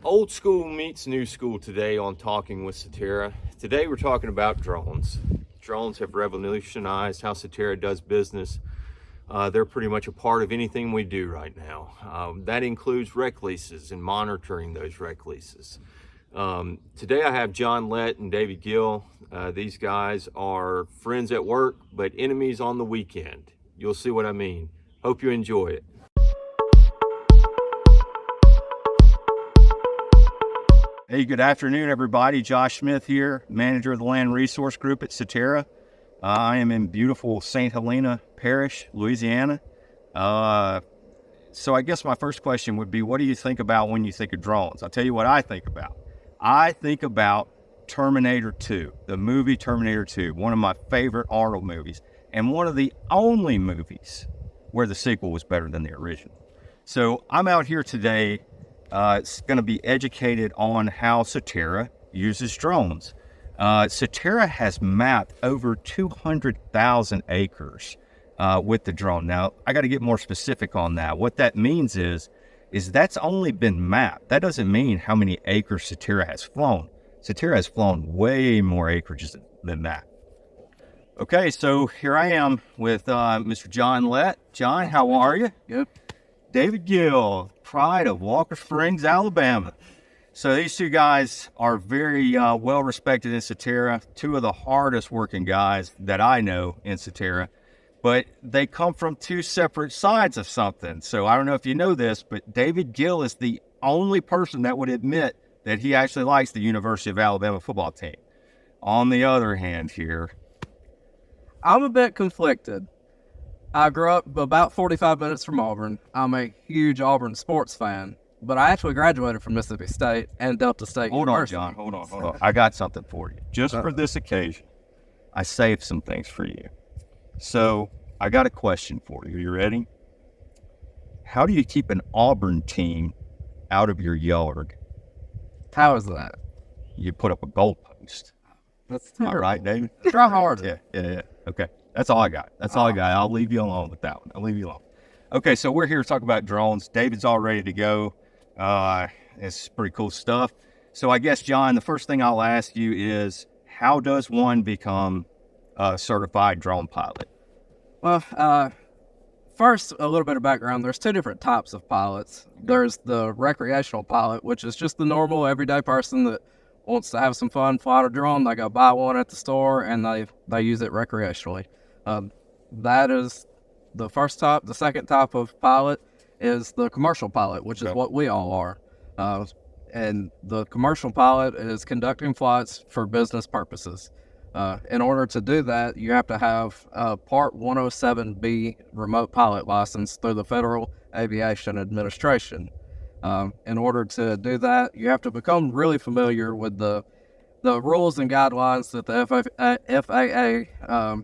Old school meets new school today on Talking with Soterra. Today we're talking about drones. Drones have revolutionized how Soterra does business. They're pretty much a part of anything we do right now. That includes rec leases and monitoring those rec leases. Today I have John Lett and David Gill. These guys are friends at work, but enemies on the weekend. You'll see what I mean. Hope you enjoy it. Hey, good afternoon, everybody. Josh Smith here, manager of the Land Resource Group at Soterra. I am in beautiful St. Helena Parish, Louisiana. So I guess my first question would be, what do you think about when you think of drones? I'll tell you what I think about. I think about Terminator 2, the movie Terminator 2, one of my favorite Arnold movies, and one of the only movies where the sequel was better than the original. So I'm out here today. It's going to be educated on how Soterra uses drones. Soterra has mapped over 200,000 acres with the drone. Now, I got to get more specific on that. What that means is that's only been mapped. That doesn't mean how many acres Soterra has flown. Soterra has flown way more acreage than that. Okay, so here I am with Mr. John Lett. John, how are you? Good. David Gill, pride of Walker Springs, Alabama. So these two guys are very well respected in Soterra, two of the hardest working guys that I know in Soterra, but they come from two separate sides of something. So I don't know if you know this, but David Gill is the only person that would admit that he actually likes the University of Alabama football team. On the other hand here, I'm a bit conflicted. I grew up about 45 minutes from Auburn. I'm a huge Auburn sports fan, but I actually graduated from Mississippi State and Delta State University. Hold on, John. I got something for you. Just for this occasion, I saved some things for you. So I got a question for you. You ready? How do you keep an Auburn team out of your yard? How is that? You put up a goalpost. That's All right, David? Try harder. Yeah. Okay. That's all I got. I'll leave you alone with that one. Okay, so we're here to talk about drones. David's all ready to go. It's pretty cool stuff. So I guess, John, the first thing I'll ask you is, how does one become a certified drone pilot? Well, first, a little bit of background. There's two different types of pilots. There's the recreational pilot, which is just the normal, everyday person that wants to have some fun, fly a drone. They go buy one at the store, and they use it recreationally. That is the first type. The second type of pilot is the commercial pilot, which is what we all are. And the commercial pilot is conducting flights for business purposes. In order to do that, you have to have a Part 107B remote pilot license through the Federal Aviation Administration. In order to do that, you have to become really familiar with the rules and guidelines that the FAA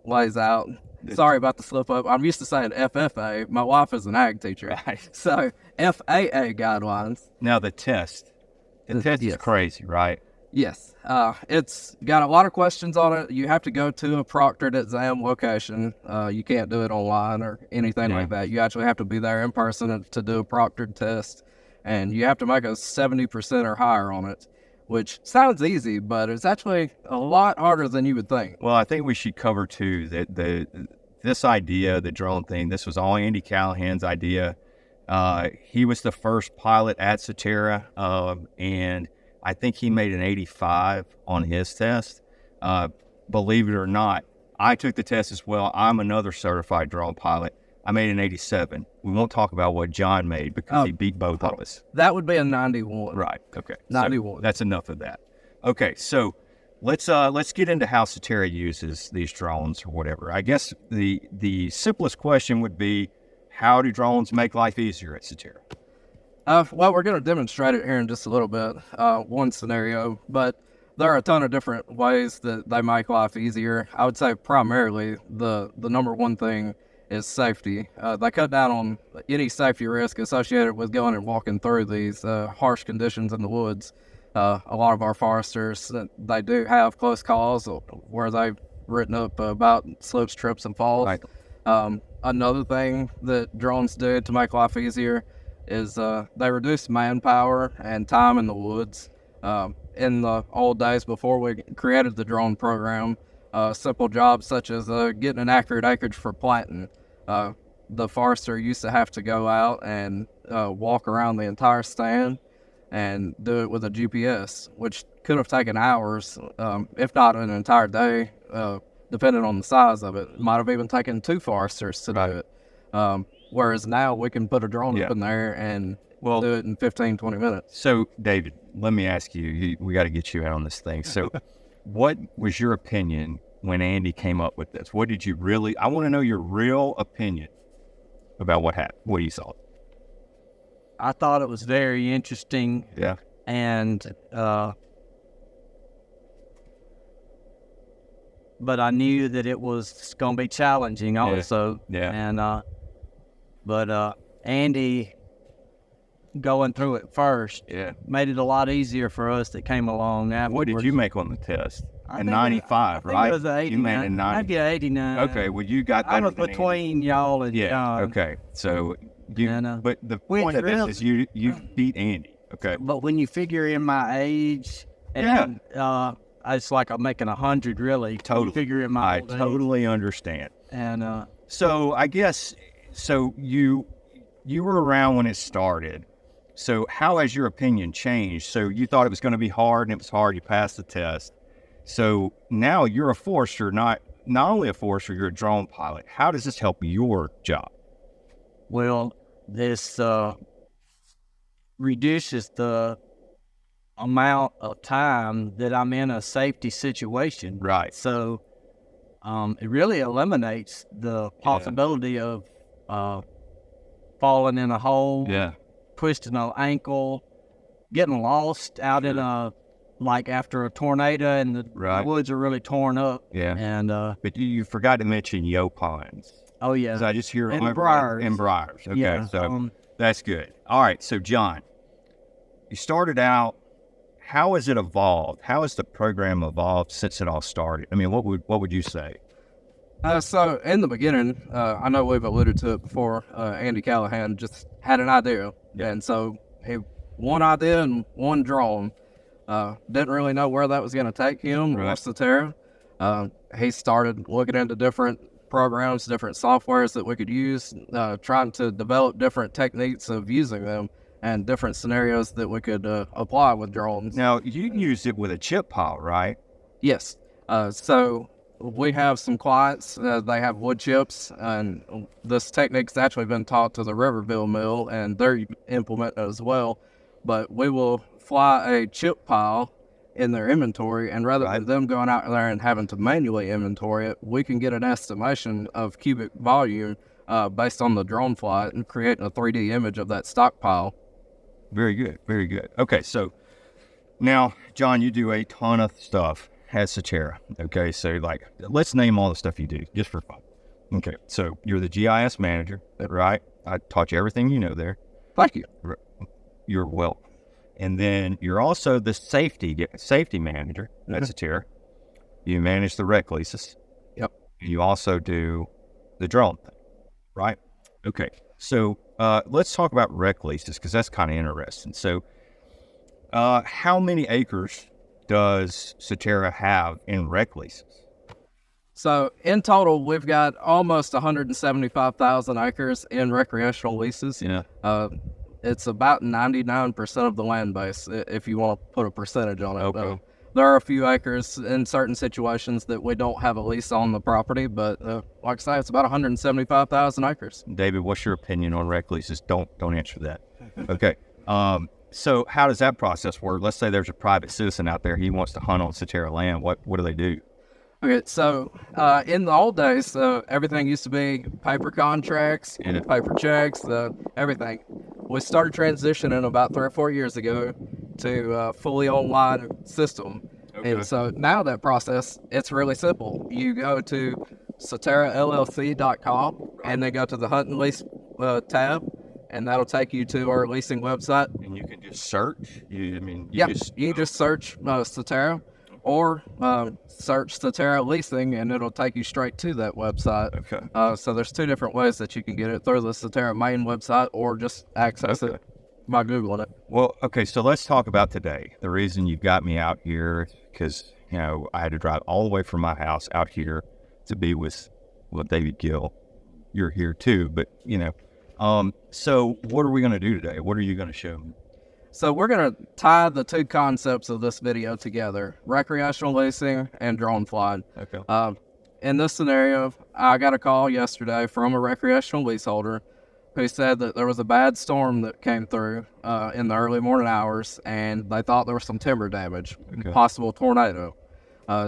lays out. Sorry about the slip up. I'm used to saying FFA. My wife is an ag teacher. Right. So FAA guidelines. Now the test is crazy, right? Yes. It's got a lot of questions on it. You have to go to a proctored exam location. You can't do it online or anything like that. You actually have to be there in person to do a proctored test. And you have to make a 70% or higher on it, which sounds easy, but it's actually a lot harder than you would think. Well, I think we should cover, too, that this idea, the drone thing, this was all Andy Callahan's idea. He was the first pilot at Soterra, and I think he made an 85 on his test. Believe it or not, I took the test as well. I'm another certified drone pilot. I made an 87. We won't talk about what John made because he beat both of us. That would be a 91. Right. Okay. 91. So that's enough of that. Okay. So let's get into how Soterra uses these drones or whatever. I guess the simplest question would be, how do drones make life easier at Soterra? Well, we're going to demonstrate it here in just a little bit, one scenario, but there are a ton of different ways that they make life easier. I would say primarily the number one thing is safety. They cut down on any safety risk associated with going and walking through these harsh conditions in the woods. A lot of our foresters, they do have close calls where they've written up about slips, trips, and falls. Right. Another thing that drones do to make life easier, is they reduce manpower and time in the woods. In the old days before we created the drone program, simple jobs such as getting an accurate acreage for planting. The forester used to have to go out and walk around the entire stand and do it with a GPS, which could have taken hours, if not an entire day, depending on the size of it. It might have even taken 2 foresters to do it. Whereas now we can put a drone up in there and do it in 15, 20 minutes. So, David, let me ask you, we got to get you out on this thing. So, what was your opinion when Andy came up with this? What did you really, I want to know your real opinion about what happened, what you saw. I thought it was very interesting. Yeah. And, but I knew that it was going to be challenging also. Yeah. And, but Andy going through it first made it a lot easier for us that came along afterwards. What did you make on the test? I A think 95, I think right? It was an 89. You made a 90. Maybe an 89. Okay, well, you got that. I was between y'all and John. Okay. So, but the Which point of this really- is you beat Andy. Okay. But when you figure in my age, and it's like I'm making 100 really. Totally. You figure in my I old age. totally understand. And So I guess, so you were around when it started. So how has your opinion changed? So you thought it was going to be hard, and it was hard. You passed the test. So now you're a forester, not only a forester, you're a drone pilot. How does this help your job? well, this reduces the amount of time that I'm in a safety situation. Right. So it really eliminates the possibility of falling in a hole, twisting an ankle, getting lost out in a, like after a tornado and the woods are really torn up. Yeah. And But you forgot to mention yopines. oh yeah, 'Cause I just hear and briars. And briars. Okay, Yeah, so that's good. All right, so John, you started out. How has it evolved? How has the program evolved since it all started? I mean, what would you say? So in the beginning, I know we've alluded to it before, Andy Callahan just had an idea. And so he one idea and one drone. Didn't really know where that was going to take him or Soterra. He started looking into different programs, different softwares that we could use, trying to develop different techniques of using them and different scenarios that we could apply with drones. Now, you used it with a chip pile, right? Yes. So we have some clients, they have wood chips, and this technique's actually been taught to the Riverville mill, and they're implementing it as well. But we will fly a chip pile in their inventory, and rather than them going out there and having to manually inventory it, we can get an estimation of cubic volume based on the drone flight and creating a 3D image of that stockpile. Very good, very good. Okay, so now, John, you do a ton of stuff at Soterra. Okay, so like, let's name all the stuff you do, just for fun. Okay, so you're the GIS manager, right? I taught you everything you know there. Thank you. You're welcome. And then you're also the safety manager at Soterra. You manage the rec leases. Yep. And you also do the drone thing, right? Okay. So let's talk about rec leases, because that's kind of interesting. So how many acres does Soterra have in rec leases? So in total, we've got almost 175,000 acres in recreational leases. Yeah. It's about 99% of the land base, if you want to put a percentage on it. Okay. There are a few acres in certain situations that we don't have a lease on the property, but like I say, it's about 175,000 acres. David, what's your opinion on rec leases? Don't answer that. Okay. So how does that process work? Let's say there's a private citizen out there. He wants to hunt on Soterra land. What do they do? Okay, so in the old days, everything used to be paper contracts, paper checks, everything. We started transitioning about 3 or 4 years ago to a fully online system. Okay. And so now that process, it's really simple. You go to SoterraLLC.com and then go to the Hunt and Lease tab, and that'll take you to our leasing website. And you can just search? You can just search Soterra. or search Soterra Leasing, and it'll take you straight to that website. Okay. So there's 2 different ways that you can get it, through the Soterra main website or just access it by Googling it. Well, okay, so let's talk about today. The reason you've got me out here, because, you know, I had to drive all the way from my house out here to be with David Gill. You're here too, but, you know. So what are we going to do today? What are you going to show me? So we're going to tie the 2 concepts of this video together, recreational leasing and drone flying. Okay. In this scenario, I got a call yesterday from a recreational leaseholder who said that there was a bad storm that came through in the early morning hours, and they thought there was some timber damage, possible tornado.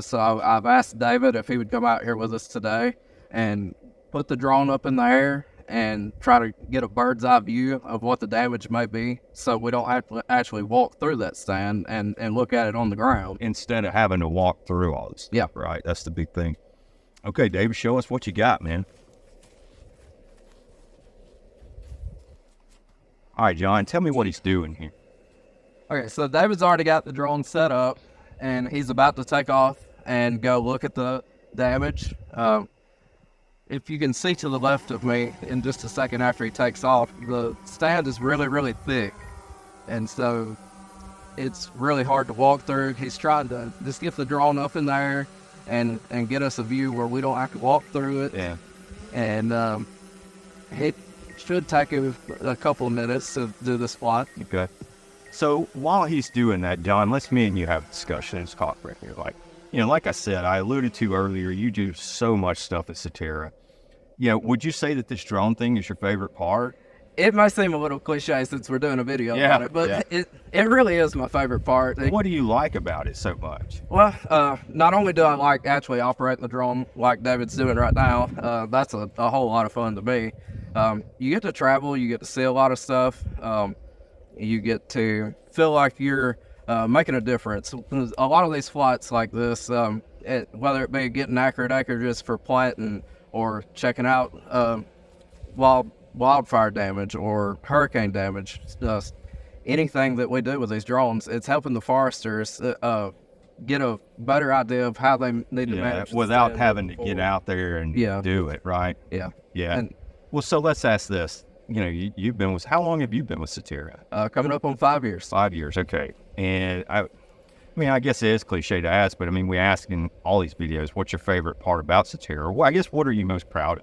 So I've asked David if he would come out here with us today and put the drone up in the air and try to get a bird's eye view of what the damage may be, so we don't have to actually walk through that stand and look at it on the ground. Instead of having to walk through all this. Yeah. Right, that's the big thing. Okay, David, show us what you got, man. All right, John, tell me what he's doing here. Okay, so David's already got the drone set up, and he's about to take off and go look at the damage. If you can see to the left of me in just a second after he takes off, the stand is really, really thick. And so it's really hard to walk through. He's trying to just get the drone up in there and get us a view where we don't have to walk through it. Yeah. And it should take him a couple of minutes to do this flight. Okay. So while he's doing that, John, let's me and you have a discussion. It's talk right here. Like, you know, like I said, I alluded to earlier, you do so much stuff at Soterra. You know, would you say that this drone thing is your favorite part? It might seem a little cliche since we're doing a video about it, but it really is my favorite part. What do you like about it so much? Well, not only do I like actually operating the drone like David's doing right now, that's a whole lot of fun to me. You get to travel, you get to see a lot of stuff, you get to feel like you're making a difference. A lot of these flights like this, whether it be getting accurate acreages for planting or checking out wildfire damage or hurricane damage, anything that we do with these drones, it's helping the foresters get a better idea of how they need to manage without having to get out there and do it, right? Yeah. And, well, so let's ask this. You know, you've been with, how long have you been with Soterra? Coming up on 5 years. 5 years, okay. And I mean, I guess it is cliche to ask, but I mean, we ask in all these videos, what's your favorite part about Soterra? Well, I guess, what are you most proud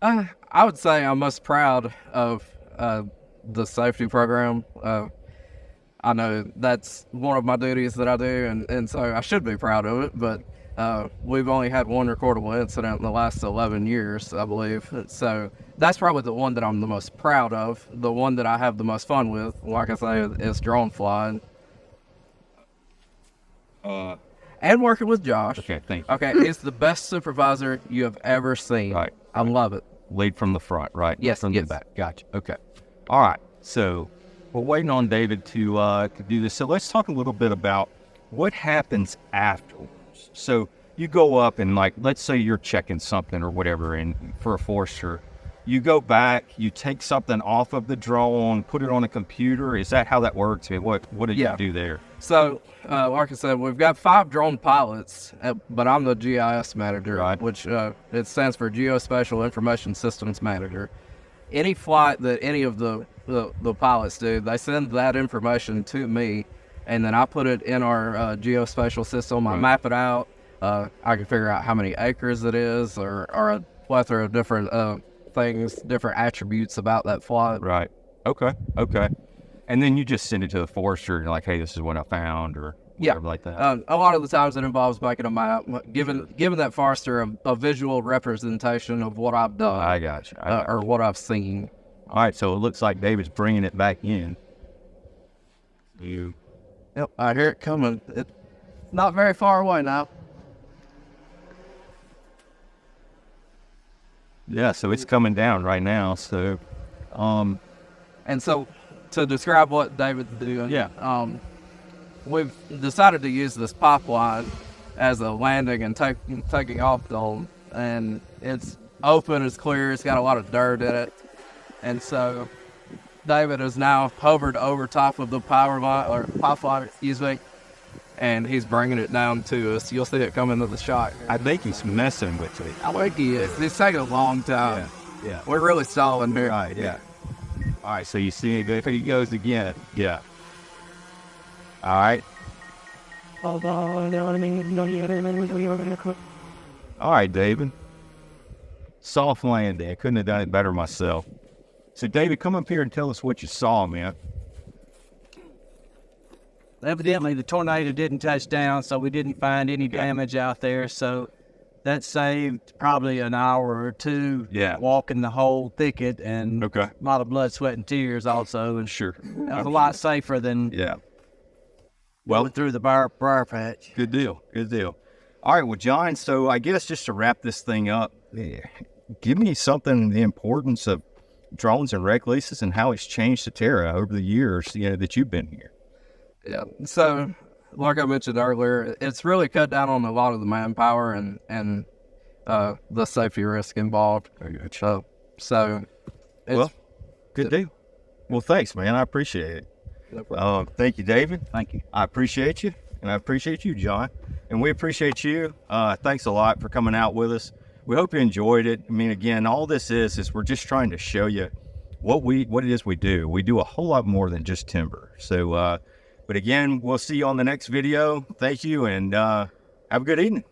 of? I would say I'm most proud of the safety program. I know that's one of my duties that I do, and so I should be proud of it, but we've only had one recordable incident in the last 11 years, I believe. So that's probably the one that I'm the most proud of, the one that I have the most fun with. Like I say, is drone flying. And working with Josh. Okay, thank you. Okay, he's the best supervisor you have ever seen. Right. I love it. Lead from the front, right? Yes, from the back. Gotcha. Okay. All right. So we're waiting on David to do this. So let's talk a little bit about what happens afterwards. So you go up and, like, let's say you're checking something or whatever, and for a forester, you go back, you take something off of the drone, put it on a computer. Is that how that works? What did you do there? So, like I said, we've got 5 drone pilots, but I'm the GIS manager, Right. which it stands for Geospatial Information Systems Manager. Any flight that any of the pilots do, they send that information to me, and then I put it in our geospatial system. I map it out. I can figure out how many acres it is, or a plethora of different things, different attributes about that flight. Right. Okay. And then you just send it to the forester and, like, hey, this is what I found, or whatever like that. A lot of the times it involves making a map, giving that forester a visual representation of what I've done. I got you. Or what I've seen. All right, so it looks like David's bringing it back in. Yep, I hear it coming. It's not very far away now. Yeah, so it's coming down right now. So, and so to describe what David's doing, we've decided to use this pipeline as a landing and taking off zone, and it's open, it's clear, it's got a lot of dirt in it, and so David has now hovered over top of the pipeline, and he's bringing it down to us. You'll see it come into the shot. I think he's messing with it. I think he is. It's taking a long time. Yeah. We're really stalling here. Right, yeah. All right, so you see if he goes again. Yeah. All right. All right, David. Soft landing. I couldn't have done it better myself. So, David, come up here and tell us what you saw, man. Evidently, the tornado didn't touch down, so we didn't find any damage out there. So that saved probably an hour or two walking the whole thicket, and a lot of blood, sweat, and tears also. And Sure. That was a lot safer than going through the briar patch. Good deal. Good deal. All right, well, John, so I guess just to wrap this thing up, give me something, the importance of drones and rec leases and how it's changed Soterra over the years, that you've been here. Yeah. So, like I mentioned earlier, it's really cut down on a lot of the manpower and the safety risk involved. So it's, good deal. Well, thanks, man. I appreciate it. No problem. Thank you, David. Thank you. I appreciate you, and I appreciate you, John. And we appreciate you. Thanks a lot for coming out with us. We hope you enjoyed it. I mean, again, all this is we're just trying to show you what it is we do. We do a whole lot more than just timber. So, but again, we'll see you on the next video. Thank you, and have a good evening.